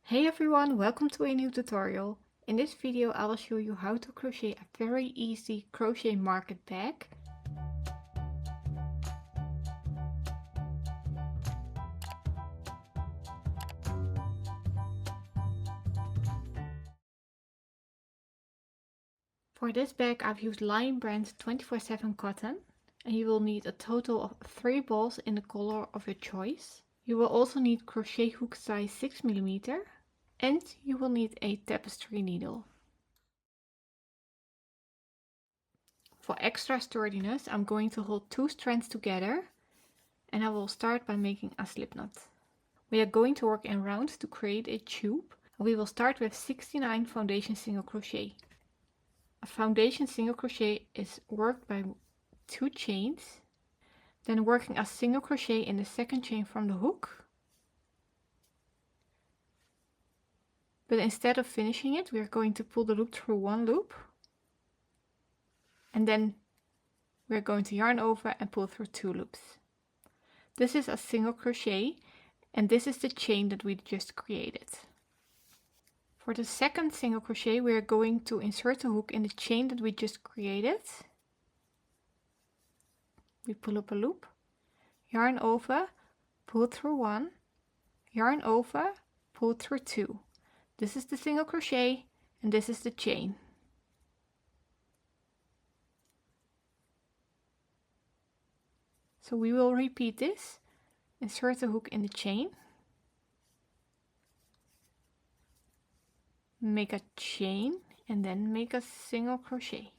Hey everyone, welcome to a new tutorial. In this video I will show you how to crochet a very easy crochet market bag. For this bag I've used Lion brand 24/7 cotton and you will need a total of 3 balls in the color of your choice. You will also need crochet hook size 6mm and you will need a tapestry needle. For extra sturdiness I'm going to hold 2 strands together and I will start by making a slip knot. We are going to work in rounds to create a tube. We will start with 69 foundation single crochet. A foundation single crochet is worked by 2 chains, then working a single crochet in the second chain from the hook. But instead of finishing it, we are going to pull the loop through 1 loop, and then we are going to yarn over and pull through 2 loops. This is a single crochet, and this is the chain that we just created. For the second single crochet we are going to insert the hook in the chain that we just created. We pull up a loop, yarn over, pull through 1, yarn over, pull through 2. This is the single crochet and this is the chain. So we will repeat this. Insert the hook in the chain, make a chain and then make a single crochet.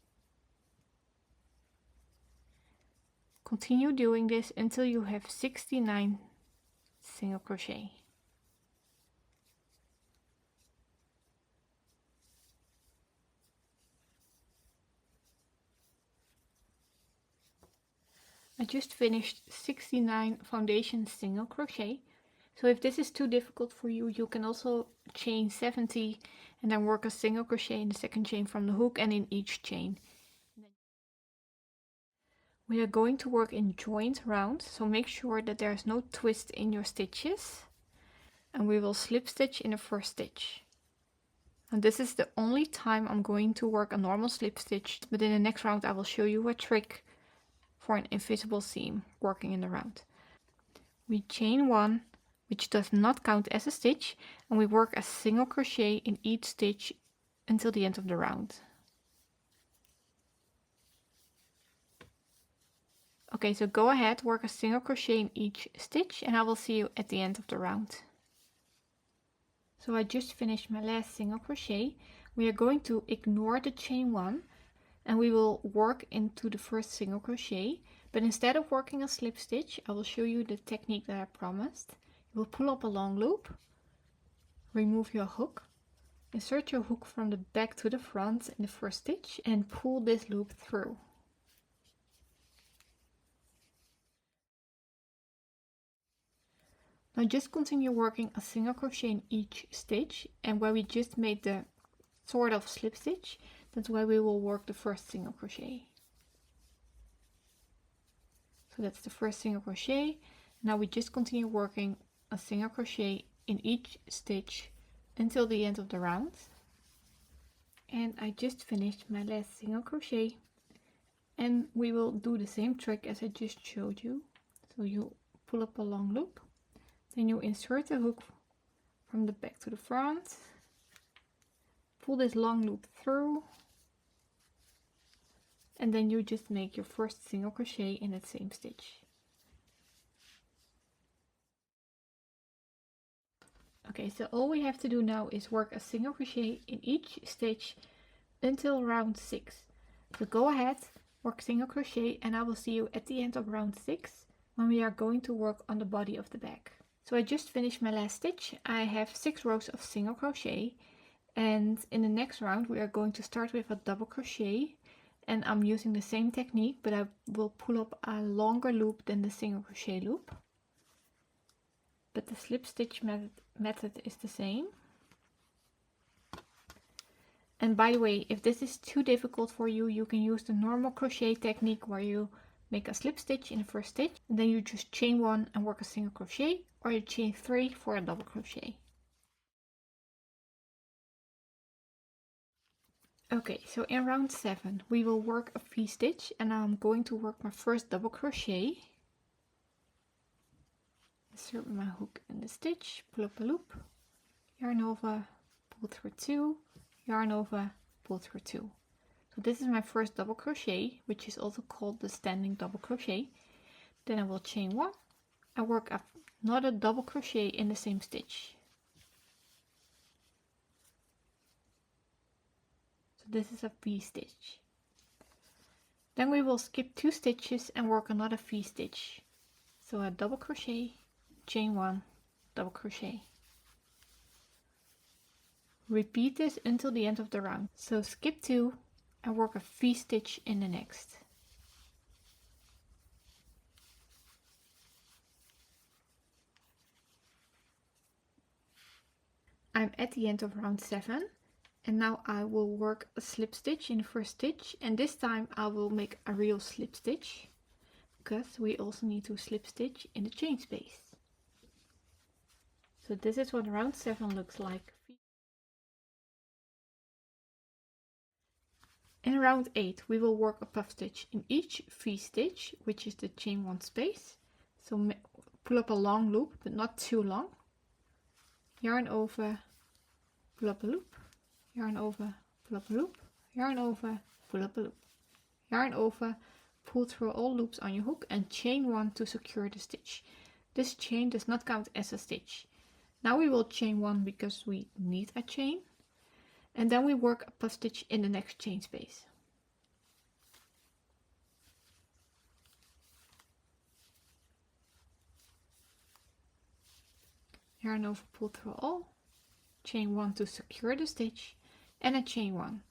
Continue doing this until you have 69 single crochet. I just finished 69 foundation single crochet. So if this is too difficult for you, you can also chain 70 and then work a single crochet in the second chain from the hook and in each chain. We are going to work in joint rounds, so make sure that there is no twist in your stitches. And we will slip stitch in the first stitch. And this is the only time I'm going to work a normal slip stitch, but in the next round I will show you a trick for an invisible seam working in the round. We chain 1, which does not count as a stitch, and we work a single crochet in each stitch until the end of the round. Okay, so go ahead, work a single crochet in each stitch and I will see you at the end of the round. So I just finished my last single crochet. We are going to ignore the chain 1 and we will work into the first single crochet, but instead of working a slip stitch I will show you the technique that I promised. You will pull up a long loop, remove your hook, insert your hook from the back to the front in the first stitch and pull this loop through. Now just continue working a single crochet in each stitch, and where we just made the sort of slip stitch, that's where we will work the first single crochet. So that's the first single crochet. Now we just continue working a single crochet in each stitch until the end of the round. And I just finished my last single crochet, and we will do the same trick as I just showed you. So you pull up a long loop, then you insert the hook from the back to the front, pull this long loop through, and then you just make your first single crochet in that same stitch. Okay, so all we have to do now is work a single crochet in each stitch until round 6. So go ahead, work single crochet, and I will see you at the end of round 6 when we are going to work on the body of the bag. So I just finished my last stitch. I have 6 rows of single crochet, and in the next round we are going to start with a double crochet, and I'm using the same technique, but I will pull up a longer loop than the single crochet loop. But the slip stitch method is the same. And by the way, if this is too difficult for you, you can use the normal crochet technique where you make a slip stitch in the first stitch and then you just chain 1 and work a single crochet, or you chain 3 for a double crochet. Okay, so in round 7 we will work a V-stitch, and I'm going to work my first double crochet. Insert my hook in the stitch, pull up a loop, yarn over, pull through 2, yarn over, pull through 2. So this is my first double crochet, which is also called the standing double crochet. Then I will chain 1 and work another double crochet in the same stitch. So this is a V-stitch. Then we will skip 2 stitches and work another V-stitch. So a double crochet, chain 1, double crochet. Repeat this until the end of the round. So skip 2 and work a V-stitch in the next. I'm at the end of round 7, and now I will work a slip stitch in the first stitch, and this time I will make a real slip stitch, because we also need to slip stitch in the chain space. So this is what round 7 looks like. In round 8 we will work a puff stitch in each V-stitch, which is the chain 1 space. So pull up a long loop, but not too long. Yarn over, pull up a loop, yarn over, pull up a loop, yarn over, pull up a loop, yarn over, pull through all loops on your hook and chain 1 to secure the stitch. This chain does not count as a stitch. Now we will chain 1 because we need a chain, and then we work a puff stitch in the next chain space. Yarn over, pull through all, chain 1 to secure the stitch, and a chain 1.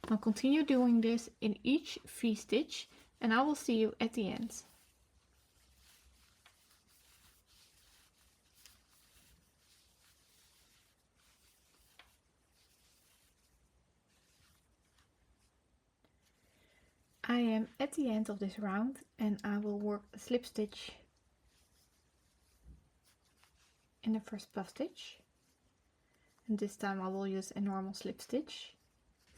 Now continue doing this in each V-stitch, and I will see you at the end. I am at the end of this round, and I will work a slip stitch in the first puff stitch, and this time I will use a normal slip stitch.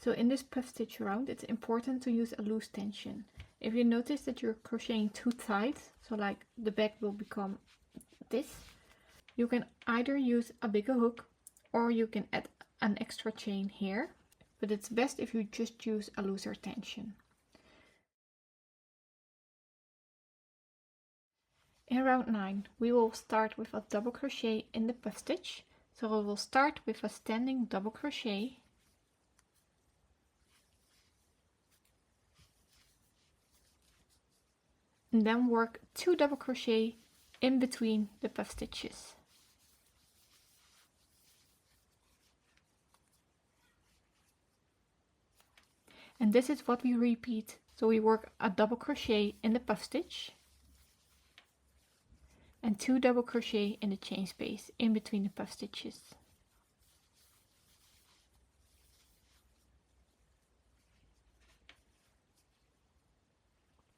So in this puff stitch round it's important to use a loose tension. If you notice that you're crocheting too tight, so like the back will become this, you can either use a bigger hook or you can add an extra chain here, but it's best if you just use a looser tension. In round 9 we will start with a double crochet in the puff stitch. So we will start with a standing double crochet, and then work 2 double crochet in between the puff stitches. And this is what we repeat. So we work a double crochet in the puff stitch and 2 double crochet in the chain space in between the puff stitches.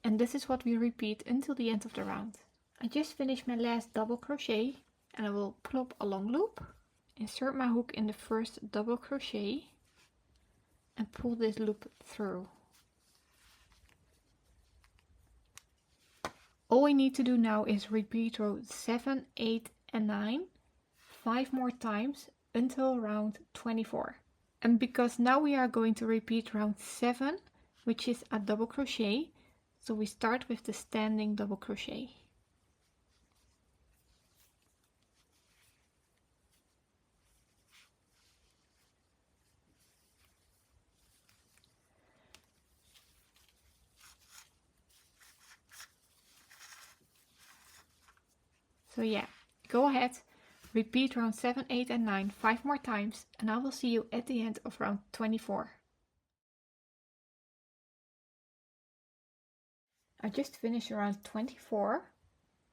And this is what we repeat until the end of the round. I just finished my last double crochet, and I will pull up a long loop, insert my hook in the first double crochet and pull this loop through. All we need to do now is repeat row 7, 8 and 9 5 more times until round 24. And because now we are going to repeat round 7, which is a double crochet, so we start with the standing double crochet. So yeah, go ahead, repeat round 7, 8 and 9 5 more times, and I will see you at the end of round 24. I just finished round 24,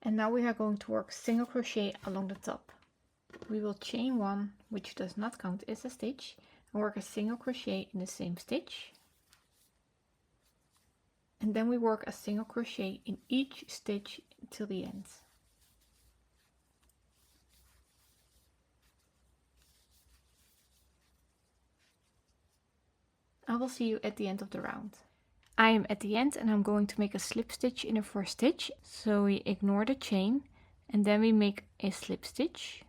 and now we are going to work single crochet along the top. We will chain 1, which does not count as a stitch, and work a single crochet in the same stitch. And then we work a single crochet in each stitch till the end. I will see you at the end of the round. I am at the end and I'm going to make a slip stitch in the first stitch. So we ignore the chain and then we make a slip stitch.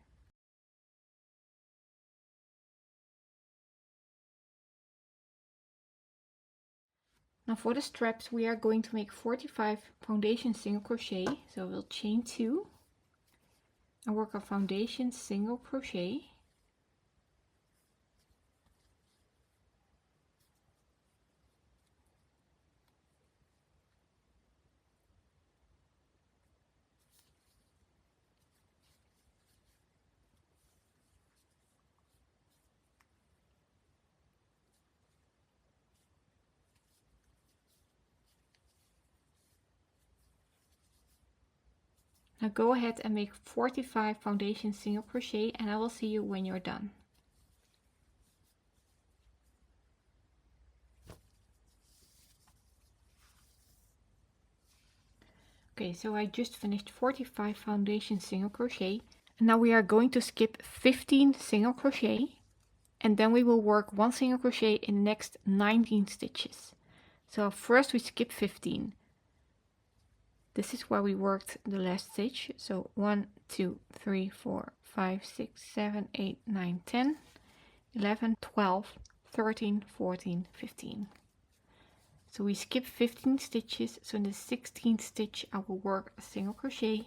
Now for the straps we are going to make 45 foundation single crochet. So we'll chain 2 and work our foundation single crochet. Now go ahead and make 45 foundation single crochet and I will see you when you're done. Okay, so I just finished 45 foundation single crochet and now we are going to skip 15 single crochet and then we will work 1 single crochet in the next 19 stitches. So first we skip 15. This is where we worked the last stitch. So 1, 2, 3, 4, 5, 6, 7, 8, 9, 10, 11, 12, 13, 14, 15. So we skip 15 stitches. So in the 16th stitch I will work a single crochet.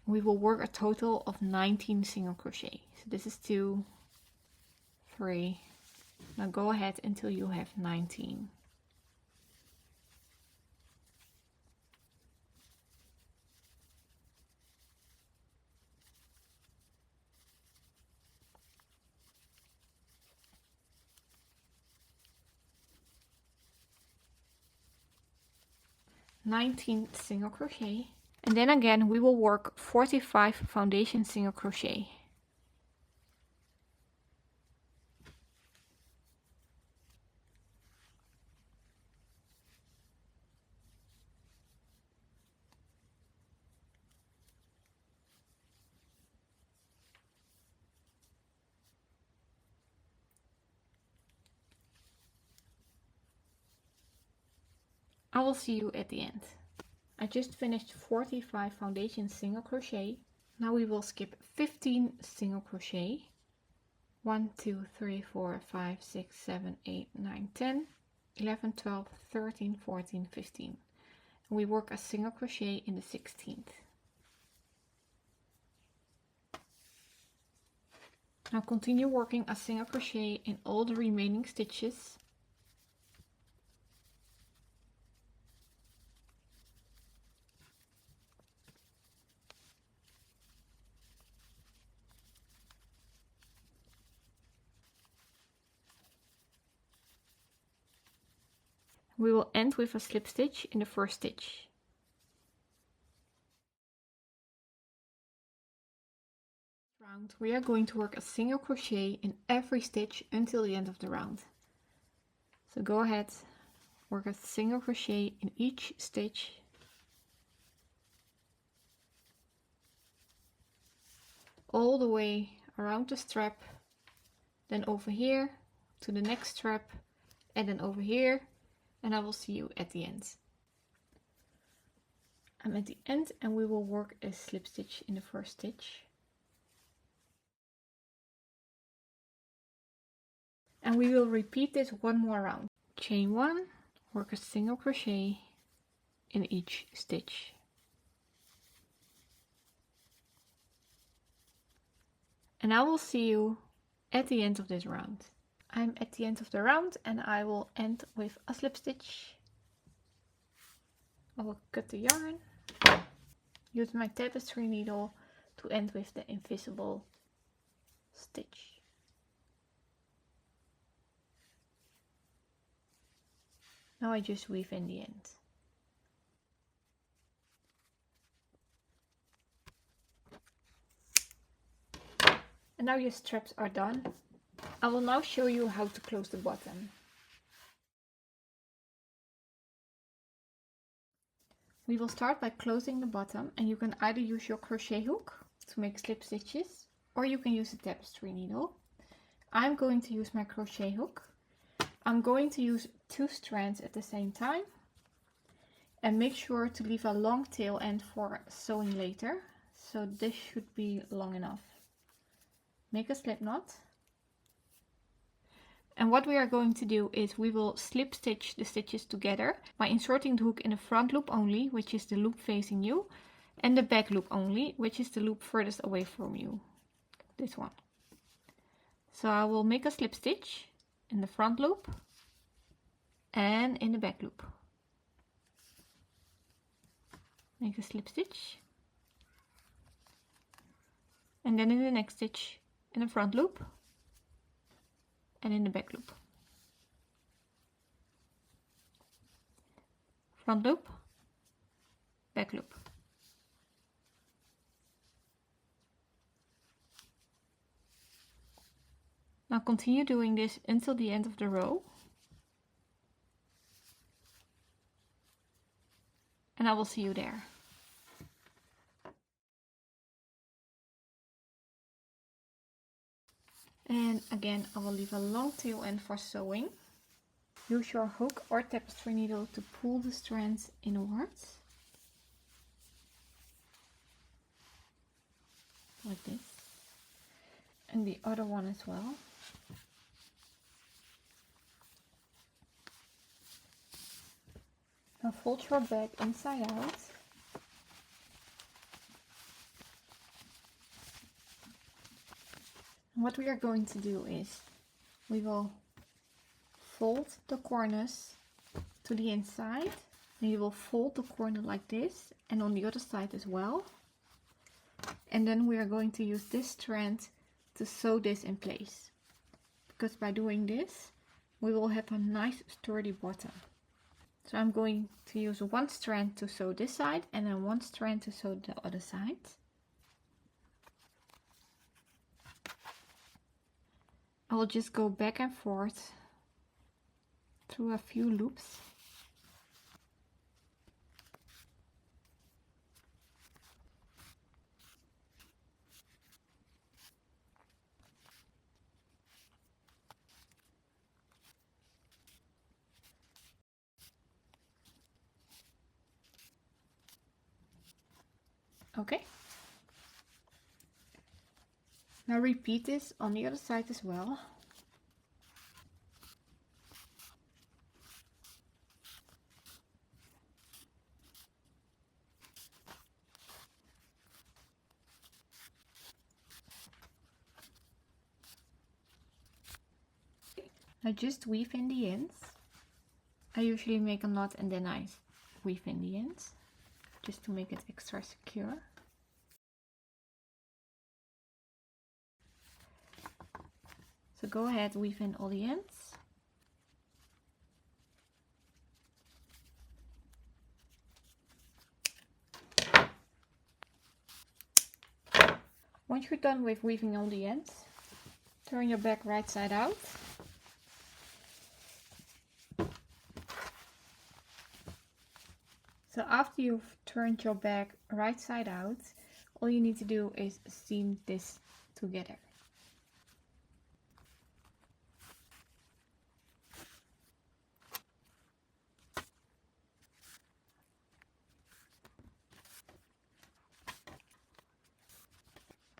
We will work a total of 19 single crochet. So this is 2, 3. Now go ahead until you have 19. Single crochet, and then again we will work 45 foundation single crochet. I will see you at the end. I just finished 45 foundation single crochet. Now we will skip 15 single crochet. 1, 2, 3, 4, 5, 6, 7, 8, 9, 10, 11, 12, 13, 14, 15. And we work a single crochet in the 16th. Now continue working a single crochet in all the remaining stitches. We will end with a slip stitch in the first stitch. Round, we are going to work a single crochet in every stitch until the end of the round. So go ahead, work a single crochet in each stitch. All the way around the strap, then over here to the next strap, and then over here. And I will see you at the end. I'm at the end and we will work a slip stitch in the first stitch. And we will repeat this one more round. Chain 1, work a single crochet in each stitch. And I will see you at the end of this round. I'm at the end of the round and I will end with a slip stitch. I will cut the yarn, use my tapestry needle to end with the invisible stitch. Now I just weave in the end. And now your straps are done. I will now show you how to close the bottom. We will start by closing the bottom, and you can either use your crochet hook to make slip stitches or you can use a tapestry needle. I'm going to use my crochet hook. I'm going to use 2 strands at the same time. And make sure to leave a long tail end for sewing later. So this should be long enough. Make a slip knot. And what we are going to do is we will slip stitch the stitches together by inserting the hook in the front loop only, which is the loop facing you, and the back loop only, which is the loop furthest away from you, this one. So I will make a slip stitch in the front loop and in the back loop. Make a slip stitch, and then in the next stitch in the front loop and in the back loop. Front loop, back loop. Now continue doing this until the end of the row. And I will see you there. And again, I will leave a long tail end for sewing. Use your hook or tapestry needle to pull the strands inwards. Like this. And the other one as well. Now fold your bag inside out. What we are going to do is we will fold the corners to the inside, and you will fold the corner like this, and on the other side as well. And then we are going to use this strand to sew this in place, because by doing this we will have a nice sturdy bottom. So I'm going to use 1 strand to sew this side and then 1 strand to sew the other side. I will just go back and forth through a few loops. Okay. Now repeat this on the other side as well. Now just weave in the ends. I usually make a knot and then I weave in the ends, just to make it extra secure. So go ahead, weave in all the ends. Once you're done with weaving all the ends, turn your bag right side out. So after you've turned your bag right side out, all you need to do is seam this together.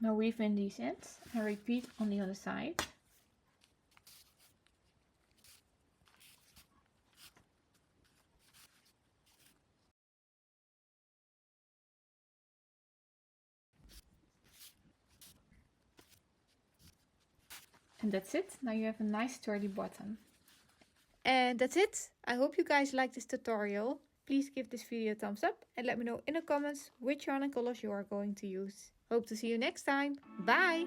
Now weave in these ends and repeat on the other side. And that's it. Now you have a nice sturdy bottom. And that's it. I hope you guys liked this tutorial. Please give this video a thumbs up and let me know in the comments which yarn and colors you are going to use. Hope to see you next time. Bye!